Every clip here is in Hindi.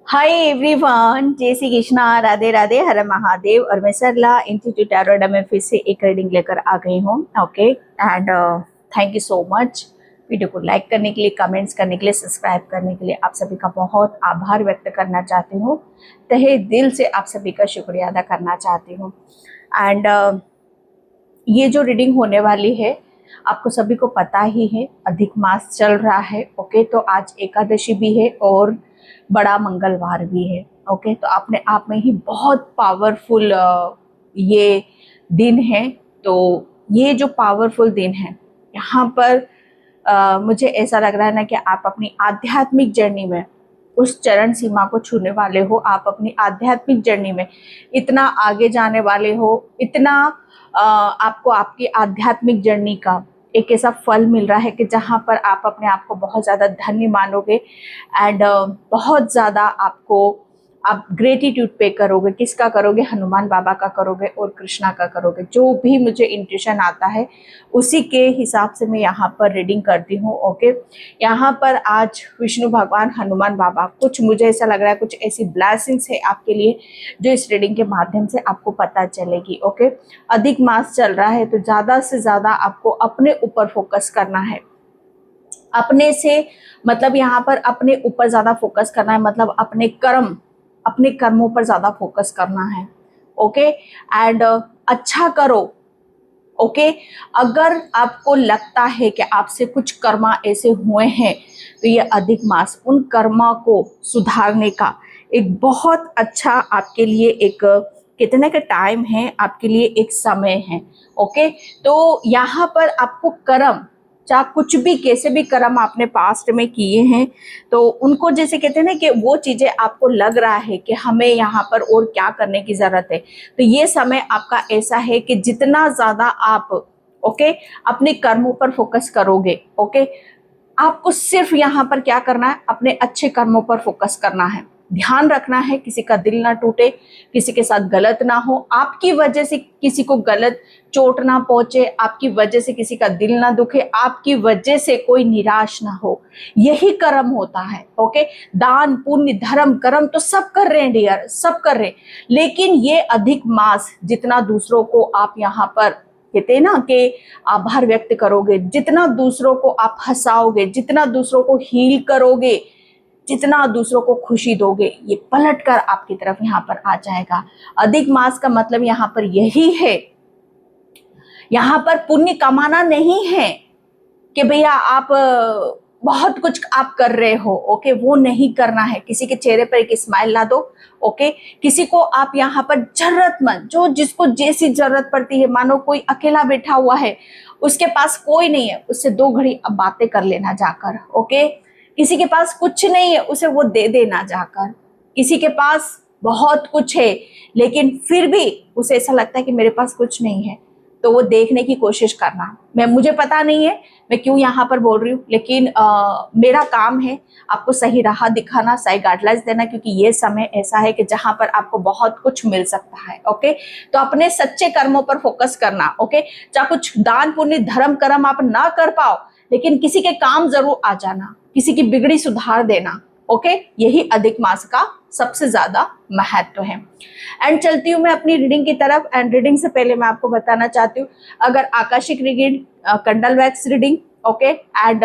हाय एवरीवन, जय श्री कृष्णा, राधे राधे, हर महादेव। और मैं सरला इंस्टीट्यूट टैरोट में फिर से एक रीडिंग लेकर आ गई हूँ। Okay and thank you so much. Video को लाइक करने के लिए, कमेंट्स करने के लिए, सब्सक्राइब करने के लिए आप सभी का बहुत आभार व्यक्त करना चाहती हूँ। तहे दिल से आप सभी का शुक्रिया अदा करना चाहती हूँ। एंड ये जो रीडिंग होने वाली है आपको सभी को पता ही है, अधिक मास चल रहा है। ओके, तो आज एकादशी भी है और बड़ा मंगलवार भी है। ओके, तो अपने आप में ही बहुत पावरफुल ये दिन है। तो ये जो पावरफुल दिन है यहाँ पर मुझे ऐसा लग रहा है ना कि आप अपनी आध्यात्मिक जर्नी में उस चरण सीमा को छूने वाले हो। आप अपनी आध्यात्मिक जर्नी में इतना आगे जाने वाले हो, इतना आपको आपकी आध्यात्मिक जर्नी का एक ऐसा फल मिल रहा है कि जहाँ पर आप अपने आप को बहुत ज़्यादा धन्य मानोगे। एंड बहुत ज़्यादा आपको आप ग्रेटिट्यूड पे करोगे। किसका करोगे? हनुमान बाबा का करोगे और कृष्णा का करोगे। जो भी मुझे इंट्यूशन आता है उसी के हिसाब से मैं यहाँ पर रीडिंग करती हूँ। ओके, यहाँ पर आज विष्णु भगवान, हनुमान बाबा, कुछ मुझे ऐसा लग रहा है कुछ ऐसी ब्लेसिंग्स है आपके लिए जो इस रीडिंग के माध्यम से आपको पता चलेगी। ओके, अधिक मास चल रहा है तो ज़्यादा से ज़्यादा आपको अपने ऊपर फोकस करना है। अपने से मतलब यहाँ पर अपने ऊपर ज़्यादा फोकस करना है, मतलब अपने कर्मों पर ज़्यादा फोकस करना है। ओके, एंड अच्छा करो। ओके, अगर आपको लगता है कि आपसे कुछ कर्मा ऐसे हुए हैं तो ये अधिक मास उन कर्मा को सुधारने का एक बहुत अच्छा आपके लिए एक कितने का टाइम है, आपके लिए एक समय है। ओके, तो यहाँ पर आपको कर्म, चाहे कुछ भी कैसे भी कर्म आपने पास्ट में किए हैं तो उनको जैसे कहते हैं ना कि वो चीज़ें आपको लग रहा है कि हमें यहाँ पर और क्या करने की ज़रूरत है, तो ये समय आपका ऐसा है कि जितना ज़्यादा आप ओके अपने कर्मों पर फोकस करोगे, ओके, आपको सिर्फ यहाँ पर क्या करना है, अपने अच्छे कर्मों पर फोकस करना है। ध्यान रखना है किसी का दिल ना टूटे, किसी के साथ गलत ना हो, आपकी वजह से किसी को गलत चोट ना पहुंचे, आपकी वजह से किसी का दिल ना दुखे, आपकी वजह से कोई निराश ना हो। यही कर्म होता है। ओके, दान पुण्य धर्म कर्म तो सब कर रहे हैं डियर, सब कर रहे हैं, लेकिन ये अधिक मास जितना दूसरों को आप यहाँ पर कहते हैं ना कि आभार व्यक्त करोगे, जितना दूसरों को आप हंसाओगे, जितना दूसरों को हील करोगे, जितना दूसरों को खुशी दोगे, ये पलट कर आपकी तरफ यहाँ पर आ जाएगा। अधिक मास का मतलब यहाँ पर यही है, यहाँ पर पुण्य कमाना नहीं है कि भैया आप बहुत कुछ आप कर रहे हो। ओके, वो नहीं करना है। किसी के चेहरे पर एक स्माइल ला दो। ओके, किसी को आप यहाँ पर जरूरतमंद, जो जिसको जैसी जरूरत पड़ती है, मानो कोई अकेला बैठा हुआ है, उसके पास कोई नहीं है, उससे 2 घड़ी अब बातें कर लेना जाकर। ओके, किसी के पास कुछ नहीं है, उसे वो दे देना जाकर। किसी के पास बहुत कुछ है लेकिन फिर भी उसे ऐसा लगता है कि मेरे पास कुछ नहीं है, तो वो देखने की कोशिश करना। मुझे पता नहीं है मैं क्यों यहाँ पर बोल रही हूँ, लेकिन मेरा काम है आपको सही राह दिखाना, सही गाइडलाइंस देना, क्योंकि ये समय ऐसा है कि जहाँ पर आपको बहुत कुछ मिल सकता है। ओके, तो अपने सच्चे कर्मों पर फोकस करना। ओके, चाहे कुछ दान पुण्य धर्म कर्म आप ना कर पाओ, लेकिन किसी के काम जरूर आ जाना, किसी की बिगड़ी सुधार देना। ओके, यही अधिक मास का सबसे ज्यादा महत्व है। एंड चलती हूँ मैं अपनी रीडिंग की तरफ। एंड रीडिंग से पहले मैं आपको बताना चाहती हूँ, अगर akashic reading, candle wax reading, okay, and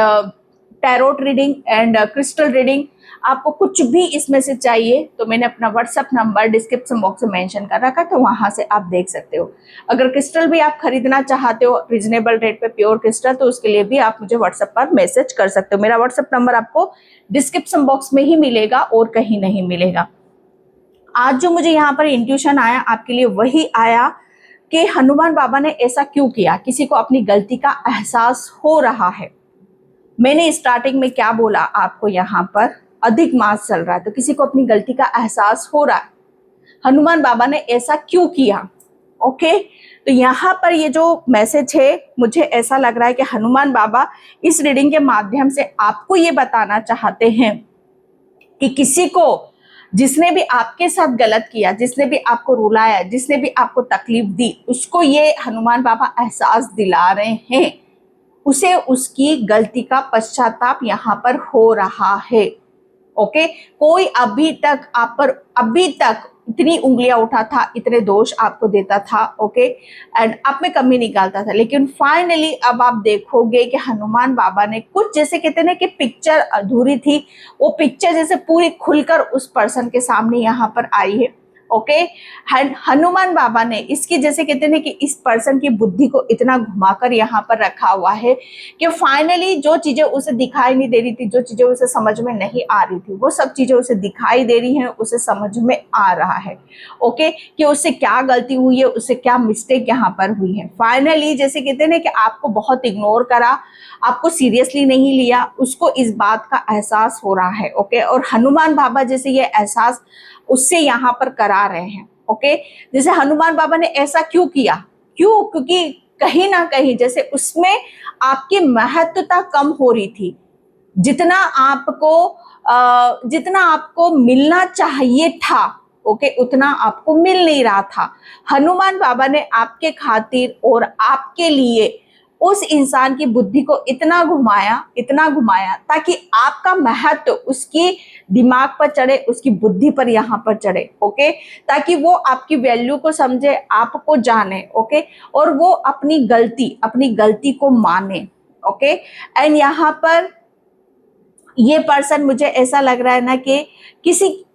tarot reading and crystal reading, आपको कुछ भी इसमें से चाहिए तो मैंने अपना व्हाट्सएप नंबर डिस्क्रिप्शन बॉक्स में मेंशन कर रखा है, तो वहां से आप देख सकते हो। अगर क्रिस्टल भी आप खरीदना चाहते हो रिजनेबल रेट पे, प्योर क्रिस्टल, तो उसके लिए भी आप मुझे व्हाट्सएप पर मैसेज कर सकते हो। मेरा व्हाट्सएप नंबर आपको डिस्क्रिप्शन बॉक्स में ही मिलेगा और कहीं नहीं मिलेगा। आज जो मुझे यहाँ पर इंट्यूशन आया आपके लिए वही आया कि हनुमान बाबा ने ऐसा क्यों किया। किसी को अपनी गलती का एहसास हो रहा है। मैंने स्टार्टिंग में क्या बोला आपको, यहाँ पर अधिक मास चल रहा है तो किसी को अपनी गलती का एहसास हो रहा है। हनुमान बाबा ने ऐसा क्यों किया? ओके, तो यहाँ पर ये जो मैसेज है मुझे ऐसा लग रहा है कि हनुमान बाबा इस रीडिंग के माध्यम से आपको ये बताना चाहते हैं कि किसी को, जिसने भी आपके साथ गलत किया, जिसने भी आपको रुलाया, जिसने भी आपको तकलीफ दी, उसको ये हनुमान बाबा एहसास दिला रहे हैं, उसे उसकी गलती का पश्चाताप यहाँ पर हो रहा है। ओके कोई अभी तक आप पर अभी तक इतनी उंगलियां उठा था, इतने दोष आपको देता था, ओके एंड आप में कमी निकालता था, लेकिन फाइनली अब आप देखोगे कि हनुमान बाबा ने कुछ, जैसे कहते हैं ना कि पिक्चर अधूरी थी, वो पिक्चर जैसे पूरी खुलकर उस पर्सन के सामने यहाँ पर आई है। ओके हनुमान बाबा ने इसकी, जैसे कहते हैं कि इस पर्सन की बुद्धि को इतना घुमाकर यहाँ पर रखा हुआ है कि फाइनली जो चीजें उसे दिखाई नहीं दे रही थी, जो चीजें उसे समझ में नहीं आ रही थी, वो सब चीजें उसे दिखाई दे रही हैं, उसे समझ में आ रहा है। ओके कि उससे क्या गलती हुई है, उससे क्या मिस्टेक यहाँ पर हुई है। फाइनली जैसे कहते हैं ना कि आपको बहुत इग्नोर करा, आपको सीरियसली नहीं लिया, उसको इस बात का एहसास हो रहा है। ओके और हनुमान बाबा जैसे ये एहसास उससे यहाँ पर करा रहे हैं। ओके जैसे हनुमान बाबा ने ऐसा क्यों किया, क्यों, क्योंकि कहीं ना कहीं जैसे उसमें आपकी महत्वता कम हो रही थी, जितना आपको मिलना चाहिए था, ओके उतना आपको मिल नहीं रहा था। हनुमान बाबा ने आपके खातिर और आपके लिए उस इंसान की बुद्धि को इतना घुमाया ताकि आपका महत्व उसकी दिमाग पर चढ़े, उसकी बुद्धि पर यहाँ पर चढ़े। ओके ताकि वो आपकी वैल्यू को समझे, आपको जाने। ओके और वो अपनी गलती को माने। ओके एंड यहाँ पर ये पर्सन, मुझे ऐसा लग रहा है ना कि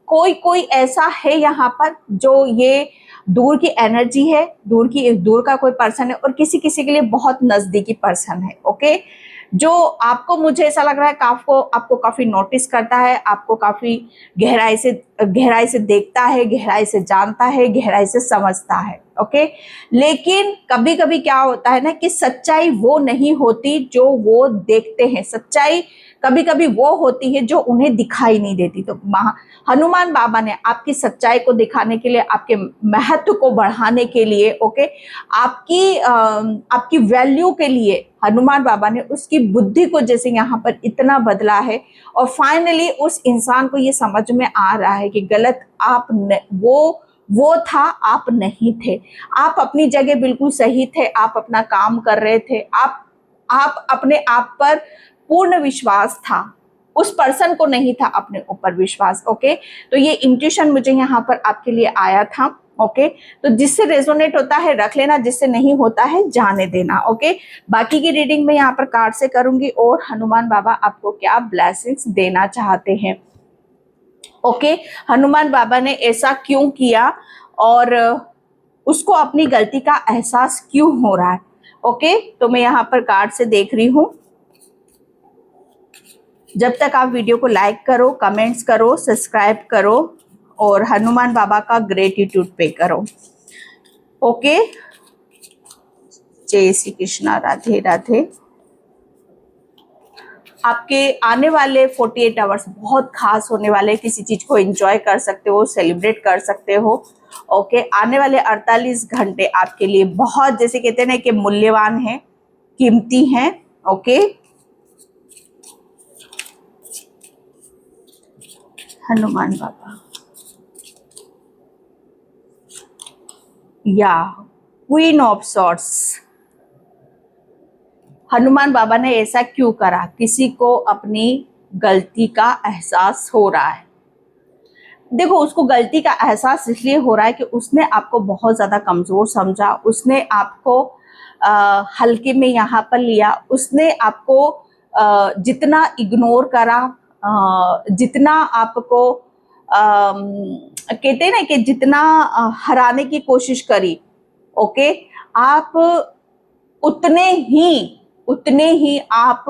कोई ऐसा है यहाँ पर जो ये दूर की एनर्जी है, दूर का कोई पर्सन है और किसी के लिए बहुत नजदीकी पर्सन है। ओके जो आपको, मुझे ऐसा लग रहा है कि आपको काफी नोटिस करता है, आपको काफी गहराई से देखता है, गहराई से जानता है, गहराई से समझता है। ओके लेकिन कभी कभी क्या होता है ना कि सच्चाई वो नहीं होती जो वो देखते हैं, सच्चाई कभी कभी वो होती है जो उन्हें दिखाई नहीं देती। तो हनुमान बाबा ने आपकी सच्चाई को दिखाने के लिए, आपके महत्व को बढ़ाने के लिए, ओके आपकी वैल्यू के लिए हनुमान बाबा ने उसकी बुद्धि को जैसे यहाँ पर इतना बदला है और फाइनली उस इंसान को ये समझ में आ रहा है कि गलत वो था, आप नहीं थे। आप अपनी जगह बिल्कुल सही थे, आप अपना काम कर रहे थे, आप अपने आप पर पूर्ण विश्वास था, उस पर्सन को नहीं था अपने ऊपर विश्वास। ओके तो ये इंट्यूशन मुझे यहाँ पर आपके लिए आया था। ओके तो जिससे रेजोनेट होता है रख लेना, जिससे नहीं होता है जाने देना। ओके बाकी की रीडिंग मैं यहाँ पर कार्ड से करूंगी और हनुमान बाबा आपको क्या ब्लेसिंग्स देना चाहते हैं। ओके हनुमान बाबा ने ऐसा क्यों किया और उसको अपनी गलती का एहसास क्यों हो रहा है। ओके तो मैं यहाँ पर कार्ड से देख रही हूँ। जब तक आप वीडियो को लाइक करो, कमेंट्स करो, सब्सक्राइब करो और हनुमान बाबा का ग्रेटिट्यूड पे करो। ओके जय श्री कृष्णा, राधे राधे। आपके आने वाले 48 आवर्स बहुत खास होने वाले, किसी चीज को एंजॉय कर सकते हो, सेलिब्रेट कर सकते हो। ओके आने वाले 48 घंटे आपके लिए बहुत, जैसे कहते हैं ना कि मूल्यवान है, कीमती है। ओके हनुमान बाबा या queen of swords, Hanuman Baba ने ऐसा क्यों करा, किसी को अपनी गलती का एहसास हो रहा है। देखो उसको गलती का एहसास इसलिए हो रहा है कि उसने आपको बहुत ज्यादा कमजोर समझा, उसने आपको हल्के में यहाँ पर लिया, उसने आपको जितना इग्नोर करा, जितना आपको कहते हैं ना कि जितना हराने की कोशिश करी, ओके आप उतने ही आप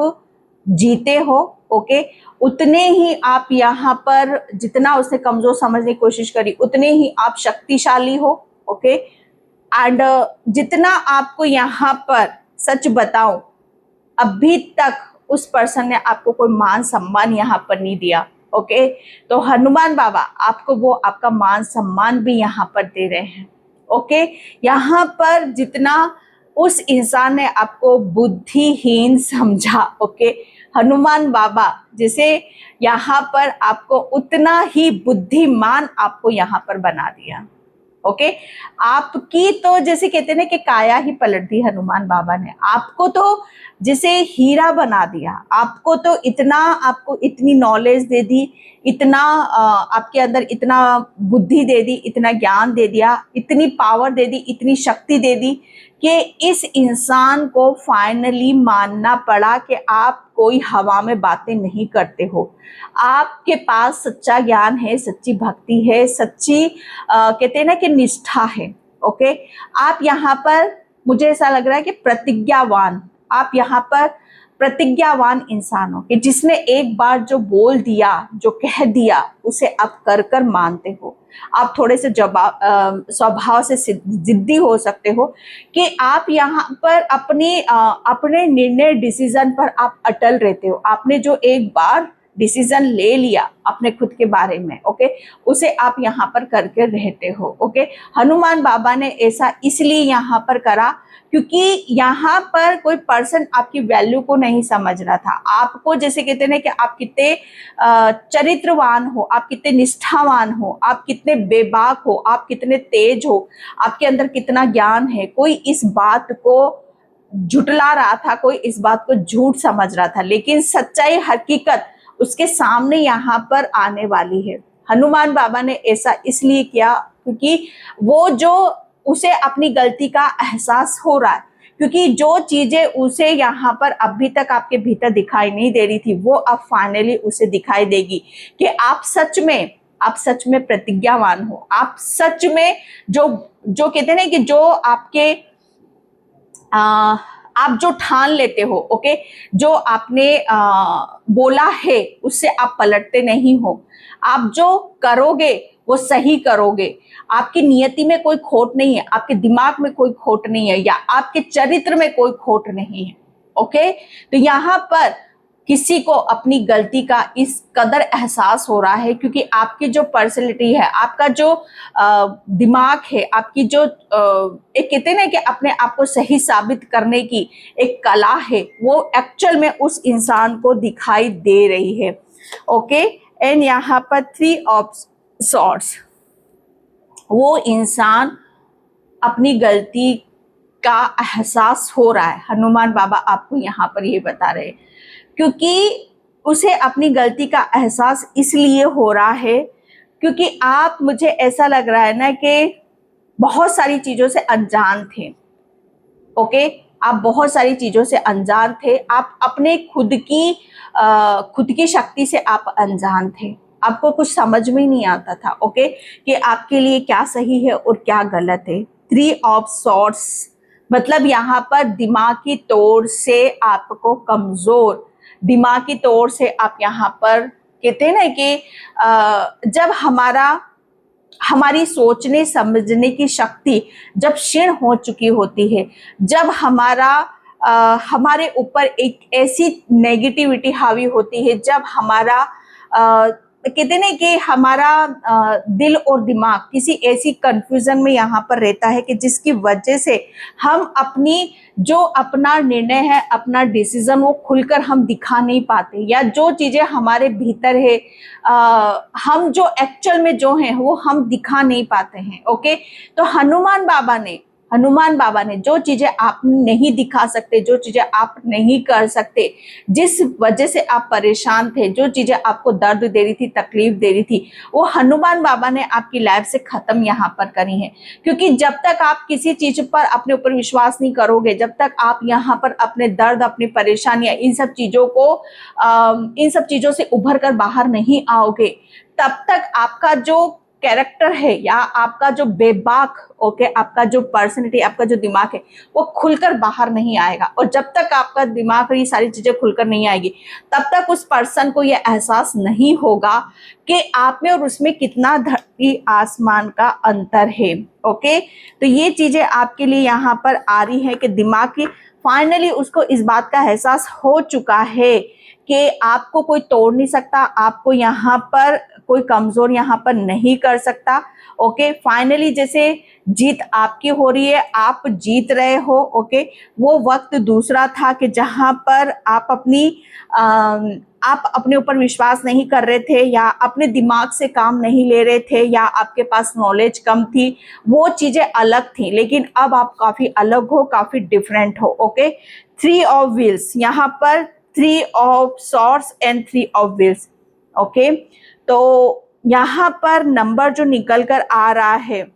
जीते हो। ओके उतने ही आप यहाँ पर, जितना उसने कमजोर समझने की कोशिश करी उतने ही आप शक्तिशाली हो। ओके एंड जितना आपको यहाँ पर सच बताऊं, अभी तक उस पर्सन ने आपको कोई मान सम्मान यहाँ पर नहीं दिया। ओके तो हनुमान बाबा आपको वो आपका मान सम्मान भी यहाँ पर दे रहे हैं। ओके यहाँ पर जितना उस इंसान ने आपको बुद्धिहीन समझा, ओके हनुमान बाबा जैसे यहाँ पर आपको उतना ही बुद्धिमान आपको यहाँ पर बना दिया। ओके। आपकी तो जैसे कहते हैं ना कि काया ही पलट दी हनुमान बाबा ने, आपको तो जैसे हीरा बना दिया, आपको तो इतना, आपको इतनी नॉलेज दे दी, इतना आपके अंदर इतना बुद्धि दे दी, इतना ज्ञान दे दिया, इतनी पावर दे दी, इतनी शक्ति दे दी कि इस इंसान को फाइनली मानना पड़ा कि आप कोई हवा में बातें नहीं करते हो, आपके पास सच्चा ज्ञान है, सच्ची भक्ति है, सच्ची कहते हैं ना कि निष्ठा है। ओके, आप यहाँ पर, मुझे ऐसा लग रहा है कि प्रतिज्ञावान, आप यहाँ पर प्रतिज्ञावान इंसान हो कि जिसने एक बार जो बोल दिया, जो कह दिया, उसे आप कर कर मानते हो। आप थोड़े से स्वभाव से जिद्दी हो सकते हो कि आप यहाँ पर अपने निर्णय डिसीजन पर आप अटल रहते हो। आपने जो एक बार डिसीजन ले लिया अपने खुद के बारे में, ओके, उसे आप यहाँ पर करके रहते हो। ओके, हनुमान बाबा ने ऐसा इसलिए यहाँ पर करा क्योंकि यहाँ पर कोई पर्सन आपकी वैल्यू को नहीं समझ रहा था। आपको जैसे कहते हैं ना कि आप कितने चरित्रवान हो, आप कितने निष्ठावान हो, आप कितने बेबाक हो, आप कितने तेज हो, आपके अंदर कितना ज्ञान है, कोई इस बात को झुटला रहा था, कोई इस बात को झूठ समझ रहा था, लेकिन सच्चाई, हकीकत उसके सामने यहाँ पर आने वाली है। हनुमान बाबा ने ऐसा इसलिए किया क्योंकि वो जो उसे अपनी गलती का एहसास हो रहा है, क्योंकि जो चीजें उसे यहाँ पर अभी तक आपके भीतर दिखाई नहीं दे रही थी, वो अब फाइनली उसे दिखाई देगी कि आप सच में प्रतिज्ञावान हो, आप सच में जो कहते हैं ना कि जो आपके आप जो ठान लेते हो, ओके, जो आपने बोला है उससे आप पलटते नहीं हो, आप जो करोगे वो सही करोगे, आपकी नियति में कोई खोट नहीं है, आपके दिमाग में कोई खोट नहीं है, या आपके चरित्र में कोई खोट नहीं है। ओके, तो यहाँ पर किसी को अपनी गलती का इस कदर एहसास हो रहा है क्योंकि आपकी जो पर्सनैलिटी है, आपका जो दिमाग है, आपकी जो एक कहते हैं ना कि अपने आप को सही साबित करने की एक कला है, वो एक्चुअल में उस इंसान को दिखाई दे रही है। ओके, एंड यहाँ पर 3 ऑफ सॉर्ड्स, वो इंसान अपनी गलती का एहसास हो रहा है। हनुमान बाबा आपको यहाँ पर ये बता रहे हैं क्योंकि उसे अपनी गलती का एहसास इसलिए हो रहा है क्योंकि आप, मुझे ऐसा लग रहा है ना कि बहुत सारी चीजों से अनजान थे। ओके, आप बहुत सारी चीजों से अनजान थे, आप अपने खुद की शक्ति से आप अनजान थे, आपको कुछ समझ में नहीं आता था। ओके, कि आपके लिए क्या सही है और क्या गलत है। 3 ऑफ सॉर्ड्स मतलब यहाँ पर दिमागी तौर से आपको कमजोर, दिमागी तौर से आप यहाँ पर कहते हैं ना कि जब हमारी सोचने समझने की शक्ति जब क्षीण हो चुकी होती है, जब हमारे ऊपर एक ऐसी नेगेटिविटी हावी होती है, जब हमारा कहते हैं ना कि हमारा दिल और दिमाग किसी ऐसी कंफ्यूजन में यहाँ पर रहता है कि जिसकी वजह से हम अपना निर्णय है, अपना डिसीजन वो खुलकर हम दिखा नहीं पाते, या जो चीजें हमारे भीतर है हम जो एक्चुअल में जो हैं वो हम दिखा नहीं पाते हैं। ओके, तो हनुमान बाबा ने जो चीजें आप नहीं दिखा सकते, जो चीजें आप नहीं कर सकते, जिस वजह से आप परेशान थे, जो चीजें आपको दर्द दे रही थी, तकलीफ दे रही थी, वो हनुमान बाबा ने आपकी लाइफ से खत्म यहाँ पर करी है। क्योंकि जब तक आप किसी चीज पर अपने ऊपर विश्वास नहीं करोगे, जब तक आप यहाँ पर अपने दर्द, अपनी परेशानियां, इन सब चीजों से उभर कर बाहर नहीं आओगे, तब तक आपका जो कैरेक्टर है या आपका जो बेबाक, ओके, आपका जो पर्सनैलिटी, आपका जो दिमाग है वो खुलकर बाहर नहीं आएगा। और जब तक आपका दिमाग और ये सारी चीजें खुलकर नहीं आएगी, तब तक उस पर्सन को ये एहसास नहीं होगा कि आप में और उसमें कितना धरती आसमान का अंतर है। ओके, तो ये चीजें आपके लिए यहाँ पर आ रही है कि दिमाग की फाइनली उसको इस बात का एहसास हो चुका है कि आपको कोई तोड़ नहीं सकता, आपको यहाँ पर कोई कमजोर यहाँ पर नहीं कर सकता। ओके, फाइनली जैसे जीत आपकी हो रही है, आप जीत रहे हो। ओके, वो वक्त दूसरा था कि जहाँ पर आप आप अपने ऊपर विश्वास नहीं कर रहे थे, या अपने दिमाग से काम नहीं ले रहे थे, या आपके पास नॉलेज कम थी, वो चीजें अलग थी, लेकिन अब आप काफी अलग हो, काफी डिफरेंट हो। ओके, 3 ऑफ व्हील्स, यहाँ पर 3 of swords and 3 of wheels. Okay, तो यहाँ पर नंबर जो निकल कर आ रहा है,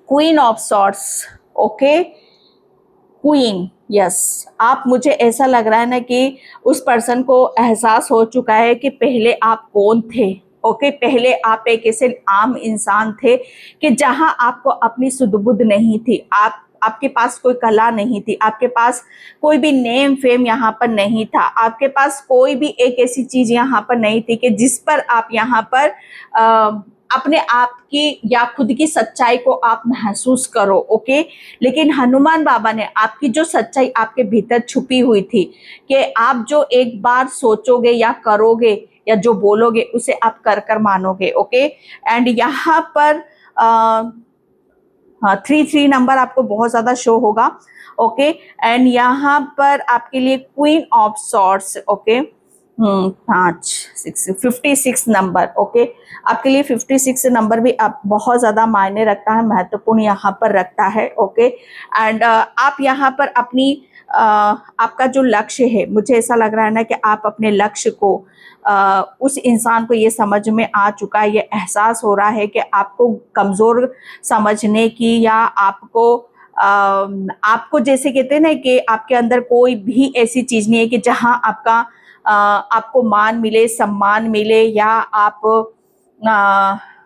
queen of swords. Okay, queen, yes. आप, मुझे ऐसा लग रहा है ना कि उस पर्सन को एहसास हो चुका है कि पहले आप कौन थे। ओके, पहले आप एक ऐसे आम इंसान थे कि जहां आपको अपनी सुध-बुध नहीं थी, आपके पास कोई कला नहीं थी, आपके पास कोई भी नेम फेम यहाँ पर नहीं था, आपके पास कोई भी एक ऐसी चीज यहाँ पर नहीं थी कि जिस पर आप यहाँ पर अपने आप की या खुद की सच्चाई को आप महसूस करो। ओके, लेकिन हनुमान बाबा ने आपकी जो सच्चाई आपके भीतर छुपी हुई थी, कि आप जो एक बार सोचोगे या करोगे या जो बोलोगे उसे आप कर कर मानोगे। ओके, एंड यहाँ पर 3 नंबर आपको बहुत ज्यादा शो होगा। ओके, एंड यहाँ पर आपके लिए queen of swords. Okay, 56 number. Okay, आपके लिए 56 नंबर भी आप बहुत ज्यादा मायने रखता है, महत्वपूर्ण यहाँ पर रखता है। ओके, एंड आप यहाँ पर अपनी आपका जो लक्ष्य है, मुझे ऐसा लग रहा है ना कि आप अपने लक्ष्य को उस इंसान को ये समझ में आ चुका है, ये एहसास हो रहा है कि आपको कमजोर समझने की, या आपको जैसे कहते हैं ना कि आपके अंदर कोई भी ऐसी चीज नहीं है कि जहां आपको मान मिले, सम्मान मिले, या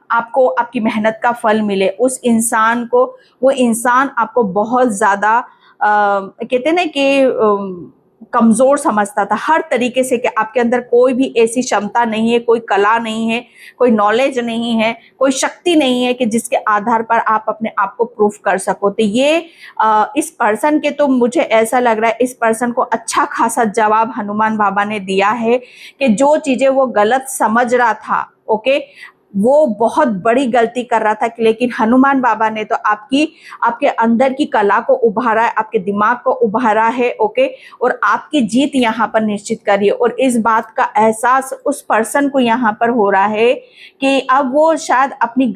आपको आपकी मेहनत का फल मिले। उस इंसान को, वो इंसान आपको बहुत ज्यादा कहते हैं ना कि कमजोर समझता था हर तरीके से, कि आपके अंदर कोई भी ऐसी क्षमता नहीं है, कोई कला नहीं है, कोई नॉलेज नहीं है, कोई शक्ति नहीं है कि जिसके आधार पर आप अपने आप को प्रूफ कर सको। तो ये इस पर्सन के, तो मुझे ऐसा लग रहा है इस पर्सन को अच्छा खासा जवाब हनुमान बाबा ने दिया है कि जो चीजें वो गलत समझ रहा था, ओके, वो बहुत बड़ी गलती कर रहा था, लेकिन हनुमान बाबा ने तो आपके अंदर की कला को उभारा है, आपके दिमाग को उभारा है। ओके, और आपकी जीत यहाँ पर निश्चित करी है। और इस बात का एहसास उस पर्सन को यहाँ पर हो रहा है कि अब वो शायद अपनी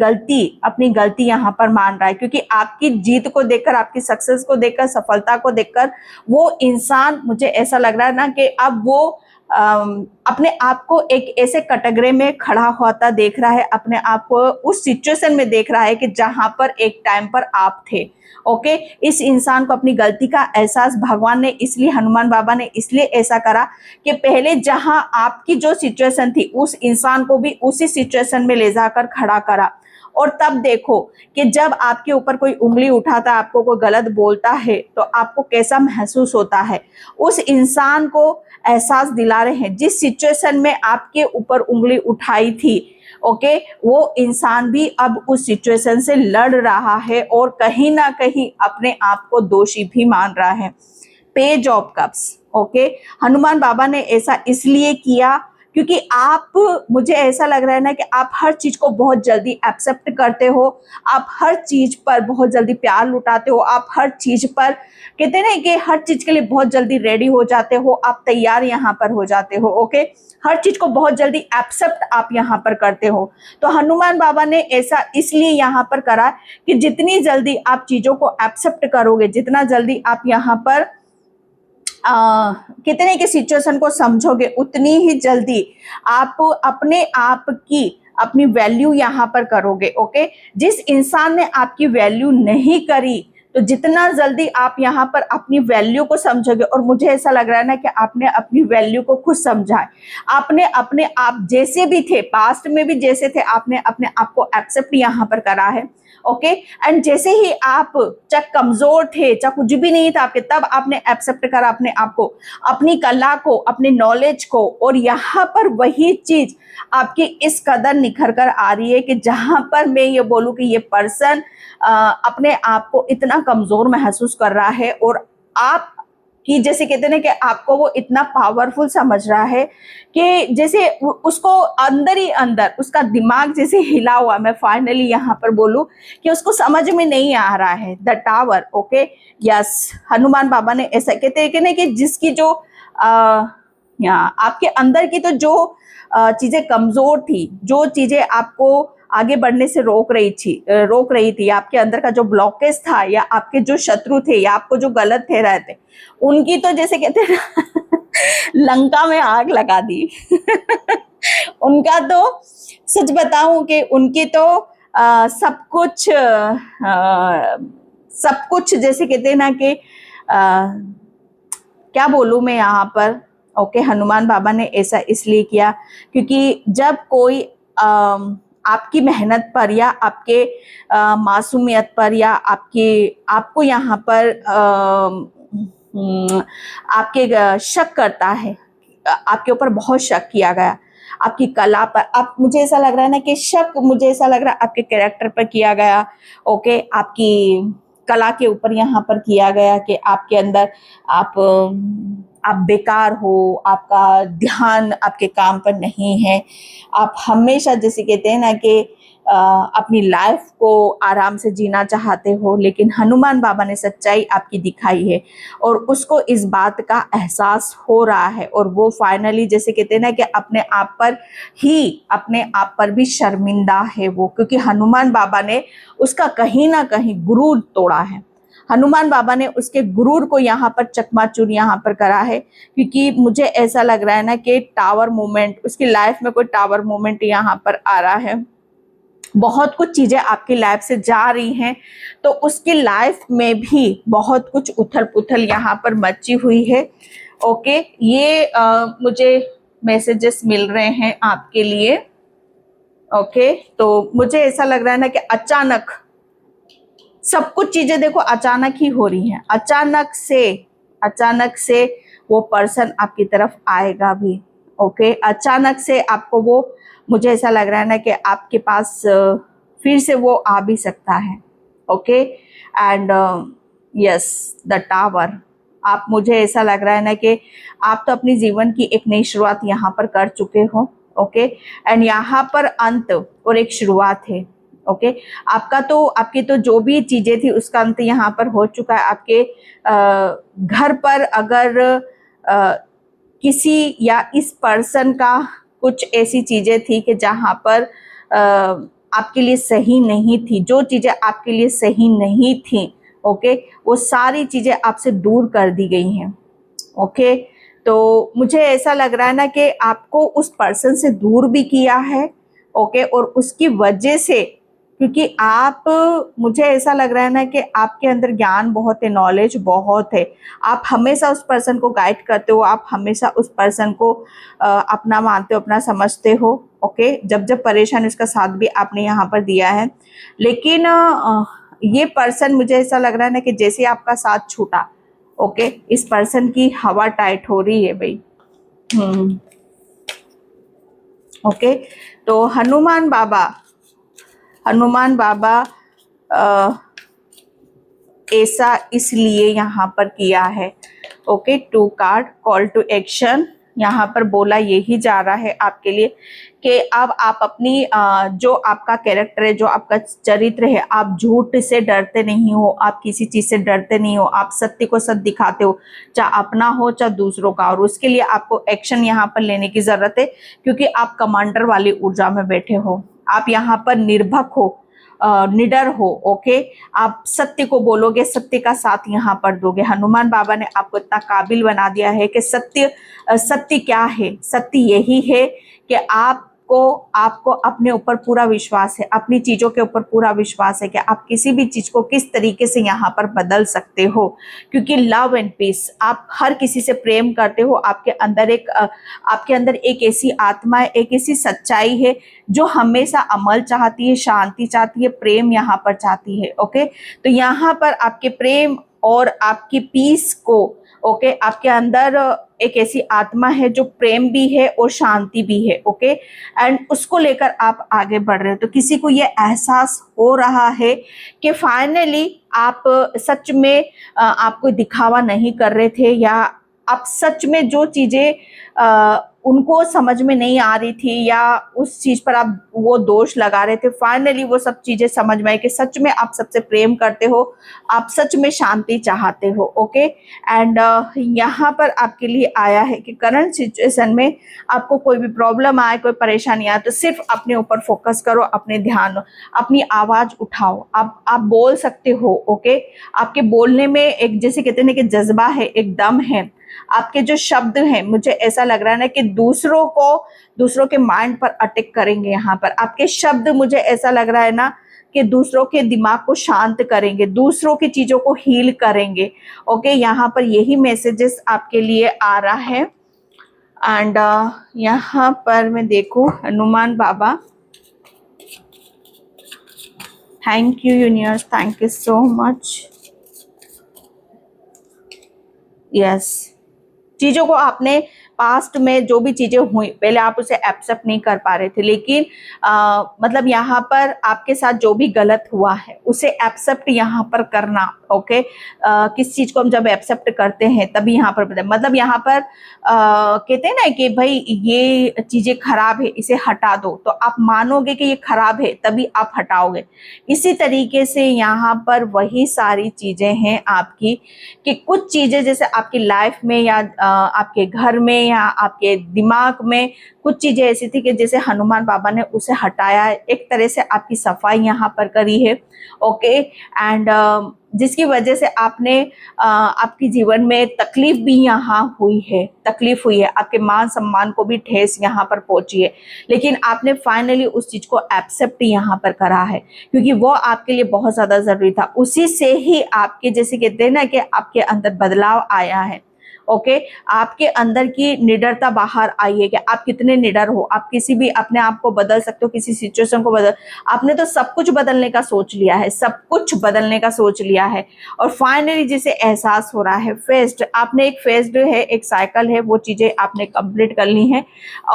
गलती यहाँ पर मान रहा है, क्योंकि आपकी जीत को देखकर, आपकी सक्सेस को देखकर, सफलता को देखकर वो इंसान, मुझे ऐसा लग रहा है ना कि अब वो अपने आप को एक ऐसे कैटेगरी में खड़ा होता देख रहा है, अपने आप को उस सिचुएशन में देख रहा है कि जहां पर एक टाइम पर आप थे। ओके, इस इंसान को अपनी गलती का एहसास भगवान ने, इसलिए हनुमान बाबा ने इसलिए ऐसा करा कि पहले जहां आपकी जो सिचुएशन थी, उस इंसान को भी उसी सिचुएशन में ले जाकर खड़ा करा। और तब देखो कि जब आपके ऊपर कोई उंगली उठाता है, आपको कोई गलत बोलता है, तो आपको कैसा महसूस होता है। उस इंसान को एहसास दिला रहे हैं, जिस सिचुएशन में आपके ऊपर उंगली उठाई थी, ओके, वो इंसान भी अब उस सिचुएशन से लड़ रहा है और कहीं ना कहीं अपने आप को दोषी भी मान रहा है। Page of cups. Okay, Hanuman Baba ने ऐसा इसलिए किया क्योंकि आप, मुझे ऐसा लग रहा है ना कि आप हर चीज को बहुत जल्दी एक्सेप्ट करते हो, आप हर चीज पर बहुत जल्दी प्यार लुटाते हो, आप हर चीज पर, कहते हैं ना कि हर चीज के लिए बहुत जल्दी रेडी हो जाते हो, आप तैयार यहाँ पर हो जाते हो। ओके, हर चीज को बहुत जल्दी एक्सेप्ट आप यहाँ पर करते हो। तो हनुमान बाबा ने ऐसा इसलिए यहाँ पर करा कि जितनी जल्दी आप चीजों को एक्सेप्ट करोगे, जितना जल्दी आप यहाँ पर कितने के सिचुएशन को समझोगे, उतनी ही जल्दी आप अपने आप की अपनी वैल्यू यहाँ पर करोगे। ओके, जिस इंसान ने आपकी वैल्यू नहीं करी, तो जितना जल्दी आप यहाँ पर अपनी वैल्यू को समझोगे, और मुझे ऐसा लग रहा है ना कि आपने अपनी वैल्यू को खुद समझा है, आपने अपने आप जैसे भी थे, पास्ट में भी जैसे थे, आपने अपने आप को एक्सेप्ट यहाँ पर करा है। ओके, एंड जैसे ही आप चाहे कमजोर थे, चाहे कुछ भी नहीं था आपके, तब आपने एक्सेप्ट करा अपने आप को, अपनी कला को, अपने नॉलेज को, और यहाँ पर वही चीज आपकी इस कदर निखर कर आ रही है कि जहां पर मैं ये बोलूं कि ये पर्सन अपने आप को इतना कमजोर महसूस कर रहा है, और आप कि जैसे कहते हैं ना कि आपको वो इतना पावरफुल समझ रहा है कि जैसे उसको अंदर ही अंदर उसका दिमाग जैसे हिला हुआ, मैं फाइनली यहाँ पर बोलूं कि उसको समझ में नहीं आ रहा है। The tower. Okay, yes, Hanuman Baba ने ऐसा कहते हैं कि जिसकी जो आपके अंदर की तो जो चीजें कमजोर थी, जो चीजें आपको आगे बढ़ने से रोक रही थी, आपके अंदर का जो ब्लॉकेज था, या आपके जो शत्रु थे, या आपको जो गलत कह रहे थे, उनकी तो जैसे कहते हैं ना लंका में आग लगा दी उनका तो सच बताऊं कि उनकी तो सब कुछ जैसे कहते हैं ना कि क्या बोलूं मैं यहाँ पर। ओके, हनुमान बाबा ने ऐसा इसलिए किया क्योंकि जब कोई आपकी मेहनत पर या आपके मासूमियत पर या आपको यहाँ पर आपके शक करता है, आपके ऊपर बहुत शक किया गया, आपकी कला पर, आप मुझे ऐसा लग रहा है ना कि शक, मुझे ऐसा लग रहा है आपके कैरेक्टर पर किया गया। ओके, आपकी कला के ऊपर यहाँ पर किया गया कि आपके अंदर आप बेकार हो, आपका ध्यान आपके काम पर नहीं है, आप हमेशा जैसे कहते हैं ना कि अपनी लाइफ को आराम से जीना चाहते हो, लेकिन हनुमान बाबा ने सच्चाई आपकी दिखाई है और उसको इस बात का एहसास हो रहा है, और वो फाइनली जैसे कहते हैं ना कि अपने आप पर भी शर्मिंदा है वो, क्योंकि हनुमान बाबा ने उसका कहीं ना कहीं गुरूर तोड़ा है। हनुमान बाबा ने उसके गुरूर को यहाँ पर चकमाचूर यहाँ पर करा है, क्योंकि मुझे ऐसा लग रहा है ना कि टावर मोमेंट, उसकी लाइफ में कोई टावर मोमेंट यहाँ पर आ रहा है। बहुत कुछ चीजें आपकी लाइफ से जा रही हैं, तो उसकी लाइफ में भी बहुत कुछ उथल पुथल यहाँ पर मची हुई है। ओके, ये मुझे मैसेजेस मिल रहे हैं आपके लिए। ओके, तो मुझे ऐसा लग रहा है ना कि अचानक सब कुछ चीजें देखो अचानक ही हो रही हैं, अचानक से वो पर्सन आपकी तरफ आएगा भी। ओके, अचानक से आपको वो, मुझे ऐसा लग रहा है ना कि आपके पास फिर से वो आ भी सकता है। Okay, and yes, the tower, आप, मुझे ऐसा लग रहा है ना कि आप तो अपनी जीवन की एक नई शुरुआत यहाँ पर कर चुके हो। ओके, एंड यहाँ पर अंत और एक शुरुआत है। ओके, आपकी तो जो भी चीजें थी उसका अंत यहाँ पर हो चुका है। आपके घर पर अगर किसी या इस पर्सन का कुछ ऐसी चीजें थी कि जहाँ पर आपके लिए सही नहीं थी, जो चीजें आपके लिए सही नहीं थी, ओके, वो सारी चीजें आपसे दूर कर दी गई हैं। ओके, तो मुझे ऐसा लग रहा है ना कि आपको उस पर्सन से दूर भी किया है। ओके, और उसकी वजह से, क्योंकि मुझे ऐसा लग रहा है ना कि आपके अंदर ज्ञान बहुत है, नॉलेज बहुत है, आप हमेशा उस पर्सन को गाइड करते हो, आप हमेशा उस पर्सन को अपना मानते हो, अपना समझते हो। ओके, जब परेशान उसका साथ भी आपने यहाँ पर दिया है, लेकिन ये पर्सन, मुझे ऐसा लग रहा है ना कि जैसे आपका साथ छूटा, ओके, इस पर्सन की हवा टाइट हो रही है भाई। ओके, तो हनुमान बाबा ऐसा इसलिए यहाँ पर किया है। Okay, 2 card, call to action, यहाँ पर बोला यही जा रहा है आपके लिए कि अब आप अपनी जो आपका कैरेक्टर है, जो आपका चरित्र है, आप झूठ से डरते नहीं हो, आप किसी चीज से डरते नहीं हो, आप सत्य को सत्य दिखाते हो, चाहे अपना हो चाहे दूसरों का, और उसके लिए आपको एक्शन यहाँ पर लेने की जरूरत है, क्योंकि आप कमांडर वाली ऊर्जा में बैठे हो, आप यहाँ पर निर्भक हो, निडर हो। ओके, आप सत्य को बोलोगे, सत्य का साथ यहाँ पर दोगे। हनुमान बाबा ने आपको इतना काबिल बना दिया है कि सत्य क्या है, सत्य यही है कि आपको अपने ऊपर पूरा विश्वास है, अपनी चीजों के ऊपर पूरा विश्वास है कि आप किसी भी चीज को किस तरीके से यहाँ पर बदल सकते हो, क्योंकि लव एंड पीस, आप हर किसी से प्रेम करते हो, आपके अंदर एक ऐसी आत्मा है, एक ऐसी सच्चाई है जो हमेशा अमल चाहती है, शांति चाहती है, प्रेम यहाँ पर चाहती है। ओके, तो यहाँ पर आपके प्रेम और आपकी पीस को, ओके, आपके अंदर एक ऐसी आत्मा है जो प्रेम भी है और शांति भी है। ओके, एंड उसको लेकर आप आगे बढ़ रहे हो, तो किसी को ये एहसास हो रहा है कि फाइनली आप सच में आप कोई दिखावा नहीं कर रहे थे, या आप सच में जो चीजें उनको समझ में नहीं आ रही थी या उस चीज पर आप वो दोष लगा रहे थे, फाइनली वो सब चीजें समझ में आई कि सच में आप सबसे प्रेम करते हो, आप सच में शांति चाहते हो। ओके, एंड यहाँ पर आपके लिए आया है कि करंट सिचुएशन में आपको कोई भी प्रॉब्लम आए, कोई परेशानी आए, तो सिर्फ अपने ऊपर फोकस करो, अपने ध्यान, अपनी आवाज उठाओ, आप बोल सकते हो। ओके, आपके बोलने में एक, जैसे कहते हैं ना कि जज्बा है, एक दम है। आपके जो शब्द हैं, मुझे ऐसा लग रहा है ना कि दूसरों के माइंड पर अटैक करेंगे। यहाँ पर आपके शब्द, मुझे ऐसा लग रहा है ना कि दूसरों के दिमाग को शांत करेंगे, दूसरों की चीजों को हील करेंगे। ओके, यहाँ पर यही मैसेजेस आपके लिए आ रहा है। एंड यहाँ पर मैं देखूं, Hanuman Baba, thank you universe, thank you so much. Yes, चीजों को आपने पास्ट में जो भी चीजें हुई, पहले आप उसे एक्सेप्ट नहीं कर पा रहे थे, लेकिन मतलब यहाँ पर आपके साथ जो भी गलत हुआ है उसे एक्सेप्ट यहाँ पर करना। ओके, किस चीज को हम जब एक्सेप्ट करते हैं तभी यहाँ पर मतलब यहाँ पर कहते हैं ना कि भाई ये चीजें खराब है, इसे हटा दो, तो आप मानोगे कि ये खराब है तभी आप हटाओगे। इसी तरीके से यहाँ पर वही सारी चीजें हैं आपकी, कि कुछ चीजें जैसे आपकी लाइफ में या आपके घर में या आपके दिमाग में कुछ चीजें ऐसी थी कि जैसे हनुमान बाबा ने उसे हटाया, एक तरह से आपकी सफाई यहाँ पर करी है। ओके, एंड जिसकी वजह से आपने आपकी जीवन में तकलीफ भी यहाँ हुई है, तकलीफ हुई है, आपके मान सम्मान को भी ठेस यहाँ पर पहुंची है, लेकिन आपने फाइनली उस चीज को एक्सेप्ट यहाँ पर करा है, क्योंकि वो आपके लिए बहुत ज्यादा जरूरी था। उसी से ही आपके, जैसे कहते हैं ना कि आपके अंदर बदलाव आया है। ओके, आपके अंदर की निडरता बाहर आई है कि आप कितने निडर हो, आप किसी भी अपने आप को बदल सकते हो, किसी सिचुएशन को बदल, आपने तो सब कुछ बदलने का सोच लिया है, सब कुछ बदलने का सोच लिया है, और फाइनली जिसे एहसास हो रहा है, फेस्ड, आपने एक फेस्ड है, एक साइकिल है, वो चीजें आपने कंप्लीट कर ली है।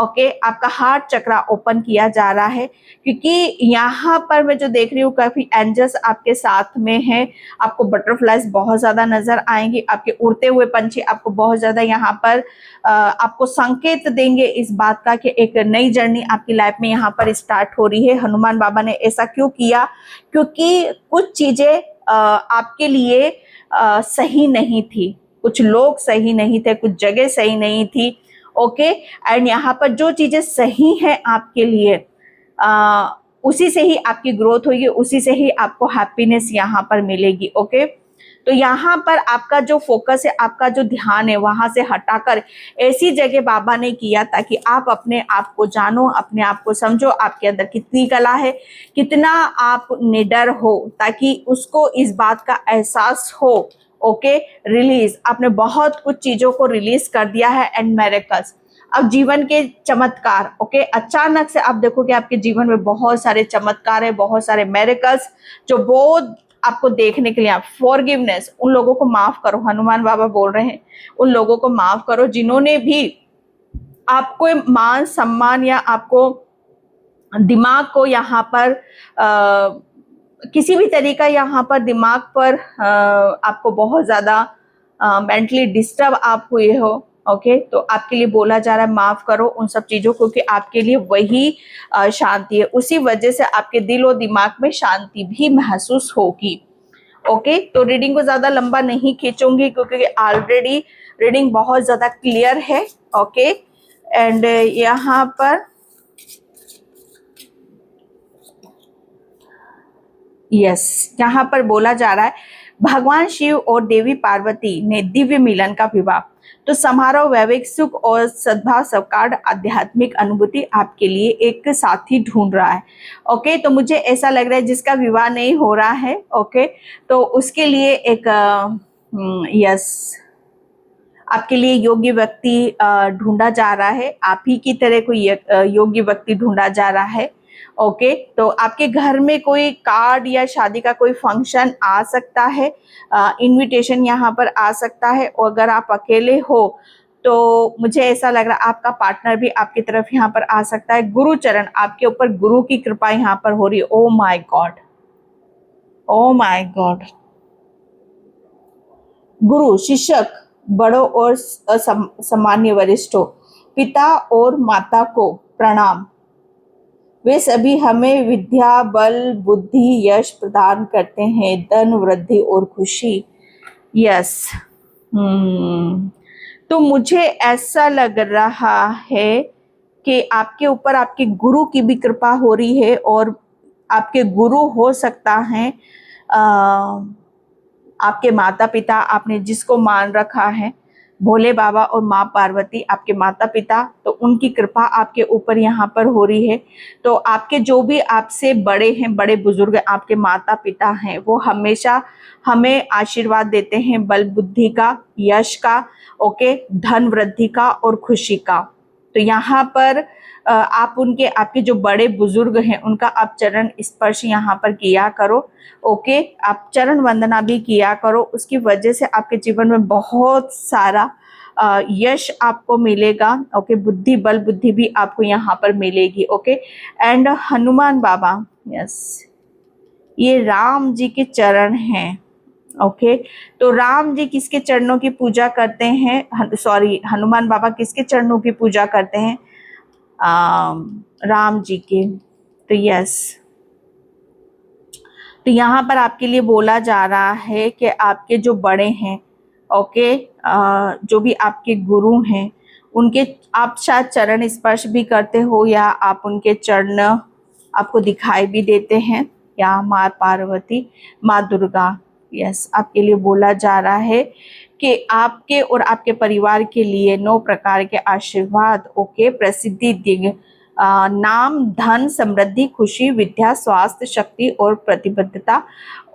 ओके, आपका हार्ट चक्रा ओपन किया जा रहा है, क्योंकि यहाँ पर मैं जो देख रही हूँ काफी एंजल्स आपके साथ में है, आपको बटरफ्लाइज बहुत ज्यादा नजर आएंगी, आपके उड़ते हुए पंछी आपको बहुत ज्यादा यहाँ पर आपको संकेत देंगे इस बात का कि एक नई जर्नी आपकी लाइफ में यहाँ पर स्टार्ट हो रही है। हनुमान बाबा ने ऐसा क्यों किया? क्योंकि कुछ चीजें आपके लिए सही नहीं थी, कुछ लोग सही नहीं थे, कुछ जगह सही नहीं थी। ओके, एंड यहाँ पर जो चीजें सही हैं आपके लिए, उसी से ही आपकी ग्रोथ होगी, उसी से ही आपको हैप्पीनेस यहाँ पर मिलेगी। ओके, तो यहाँ पर आपका जो फोकस है, आपका जो ध्यान है, वहां से हटाकर ऐसी जगह बाबा ने किया ताकि आप अपने आप को जानो, अपने आप को समझो, आपके अंदर कितनी कला है, कितना आप निडर हो, ताकि उसको इस बात का एहसास हो। ओके, रिलीज, आपने बहुत कुछ चीजों को रिलीज कर दिया है, एंड मिरेकल्स, अब जीवन के चमत्कार। ओके, अचानक से आप देखोगे आपके जीवन में बहुत सारे चमत्कार है, बहुत सारे मिरेकल्स जो बहुत आपको देखने के लिए। आप फॉरगिवनेस, उन लोगों को माफ करो, हनुमान बाबा बोल रहे हैं, उन लोगों को माफ करो जिन्होंने भी आपको मान सम्मान या आपको दिमाग को यहाँ पर किसी भी तरीका यहाँ पर दिमाग पर आपको बहुत ज्यादा मेंटली डिस्टर्ब आप हुए हो। ओके, तो आपके लिए बोला जा रहा है माफ करो उन सब चीजों को, क्योंकि आपके लिए वही शांति है, उसी वजह से आपके दिल और दिमाग में शांति भी महसूस होगी। ओके, तो रीडिंग को ज्यादा लंबा नहीं खींचूंगी क्योंकि ऑलरेडी रीडिंग बहुत ज्यादा क्लियर है। ओके, एंड यहाँ पर यस, यहाँ पर बोला जा रहा है भगवान शिव और देवी पार्वती ने दिव्य मिलन का विवाह, तो समारोह वैवाहिक सुख और सद्भाव सौकार्ड आध्यात्मिक अनुभूति आपके लिए एक साथी ढूंढ रहा है। ओके, तो मुझे ऐसा लग रहा है जिसका विवाह नहीं हो रहा है, ओके, तो उसके लिए एक यस, आपके लिए योग्य व्यक्ति ढूंढा जा रहा है, आप ही की तरह कोई योग्य व्यक्ति ढूंढा जा रहा है। ओके, तो आपके घर में कोई कार्ड या शादी का कोई फंक्शन आ सकता है, इनविटेशन यहाँ पर आ सकता है, और अगर आप अकेले हो तो मुझे ऐसा लग रहा है आपका पार्टनर भी आपकी तरफ यहाँ पर आ सकता है। गुरु चरण, आपके ऊपर गुरु की कृपा यहाँ पर हो रही है। Oh my God, oh my God, गुरु, शिक्षक, बड़ों और सामान्य वरिष्ठों, पिता और माता को प्रणाम। वे सभी हमें विद्या, बल, बुद्धि, यश प्रदान करते हैं, धन, वृद्धि और खुशी। यस। तो मुझे ऐसा लग रहा है कि आपके ऊपर आपके गुरु की भी कृपा हो रही है, और आपके गुरु हो सकता है आपके माता पिता, आपने जिसको मान रखा है, भोले बाबा और माँ पार्वती आपके माता पिता, तो उनकी कृपा आपके ऊपर यहाँ पर हो रही है। तो आपके जो भी आपसे बड़े हैं, बड़े बुजुर्ग आपके माता पिता हैं, वो हमेशा हमें आशीर्वाद देते हैं, बल बुद्धि का, यश का, ओके, धन वृद्धि का और खुशी का। तो यहाँ पर आप उनके, आपके जो बड़े बुजुर्ग हैं उनका आप चरण स्पर्श यहाँ पर किया करो, ओके, आप चरण वंदना भी किया करो। उसकी वजह से आपके जीवन में बहुत सारा यश आपको मिलेगा, ओके, बुद्धि, बल बुद्धि भी आपको यहाँ पर मिलेगी, okay. And Hanuman Baba, yes, ये राम जी के चरण हैं, ओके। तो राम जी किसके चरणों की पूजा करते हैं, सॉरी, हनुमान बाबा किसके चरणों की पूजा करते हैं, राम जी के। तो यस, तो यहाँ पर आपके लिए बोला जा रहा है कि आपके जो बड़े हैं, ओके, जो भी आपके गुरु हैं, उनके आप शायद चरण स्पर्श भी करते हो, या आप उनके चरण आपको दिखाई भी देते हैं, या माँ पार्वती, माँ दुर्गा। यस, आपके लिए बोला जा रहा है कि आपके और आपके परिवार के लिए 9 प्रकार के आशीर्वाद, ओके, प्रसिद्धि, नाम, धन, समृद्धि, खुशी, विद्या, स्वास्थ्य, शक्ति और प्रतिबद्धता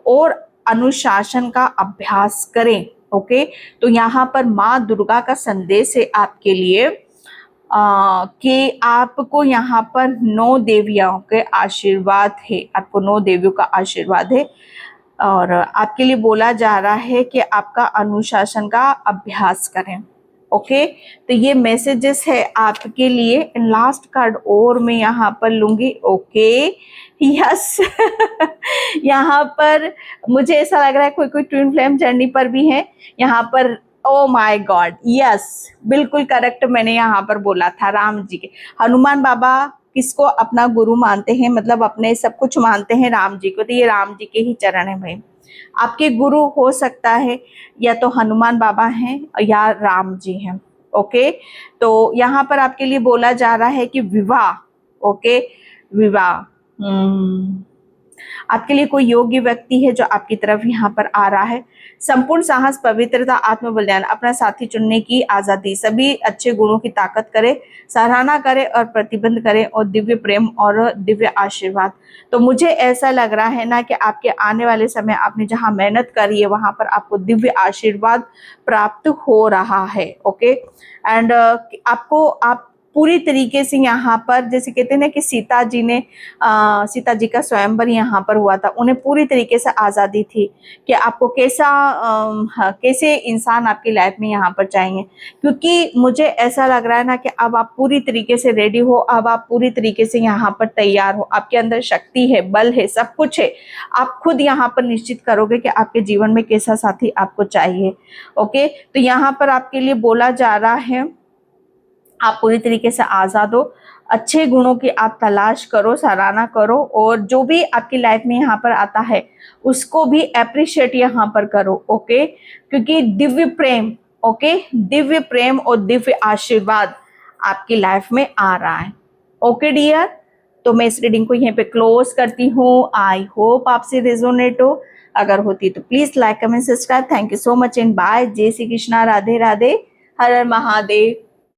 और अनुशासन का अभ्यास करें, ओके। तो यहाँ पर माँ दुर्गा का संदेश है आपके लिए कि आपको यहाँ पर 9 देवियों के आशीर्वाद है, आपको 9 देवियों का आशीर्वाद है, और आपके लिए बोला जा रहा है कि आपका अनुशासन का अभ्यास करें, ओके। तो ये मैसेजेस है आपके लिए। लास्ट कार्ड और मैं यहाँ पर लूंगी, ओके, यस। यहाँ पर मुझे ऐसा लग रहा है कोई कोई ट्विन फ्लेम जर्नी पर भी है यहाँ पर। ओ माय गॉड, यस, बिल्कुल करेक्ट, मैंने यहाँ पर बोला था राम जी के। हनुमान बाबा किसको अपना गुरु मानते हैं, मतलब अपने सब कुछ मानते हैं राम जी को, तो ये राम जी के ही चरण है भाई। आपके गुरु हो सकता है या तो हनुमान बाबा हैं या राम जी हैं, ओके। तो यहाँ पर आपके लिए बोला जा रहा है कि विवाह, ओके, विवाह, आपके लिए कोई योग्य व्यक्ति है जो आपकी तरफ यहाँ पर आ रहा है। संपूर्ण साहस, पवित्रता, आत्म बलिदान, अपना साथी चुनने की आजादी, सभी अच्छे गुणों की ताकत करे, सराहना करे और प्रतिबंध करे, और दिव्य प्रेम और दिव्य आशीर्वाद। तो मुझे ऐसा लग रहा है ना कि आपके आने वाले समय आपने जहाँ मेहनत करी है वहां पर आपको दिव्य आशीर्वाद प्राप्त हो रहा है, ओके। एंड आपको, आप पूरी तरीके से यहाँ पर, जैसे कहते हैं ना कि सीता जी का स्वयंवर यहाँ पर हुआ था, उन्हें पूरी तरीके से आज़ादी थी कि आपको कैसे इंसान आपकी लाइफ में यहाँ पर चाहिए। क्योंकि मुझे ऐसा लग रहा है ना कि अब आप पूरी तरीके से रेडी हो, अब आप पूरी तरीके से यहाँ पर तैयार हो, आपके अंदर शक्ति है, बल है, सब कुछ है। आप खुद यहाँ पर निश्चित करोगे कि आपके जीवन में कैसा साथी आपको चाहिए, ओके। तो यहाँ पर आपके लिए बोला जा रहा है आप पूरी तरीके से आज़ाद हो, अच्छे गुणों की आप तलाश करो, सराहना करो, और जो भी आपकी लाइफ में यहाँ पर आता है उसको भी अप्रिशिएट यहाँ पर करो, ओके। क्योंकि दिव्य प्रेम, ओके, दिव्य प्रेम और दिव्य आशीर्वाद आपकी लाइफ में आ रहा है, ओके डियर। तो मैं इस रीडिंग को यहीं पे क्लोज करती हूँ। आई होप आपसे रेजोनेट हो, अगर होती तो please like, comment, subscribe. Thank you so much and bye. जय श्री कृष्णा, राधे राधे, हर हर महादेव।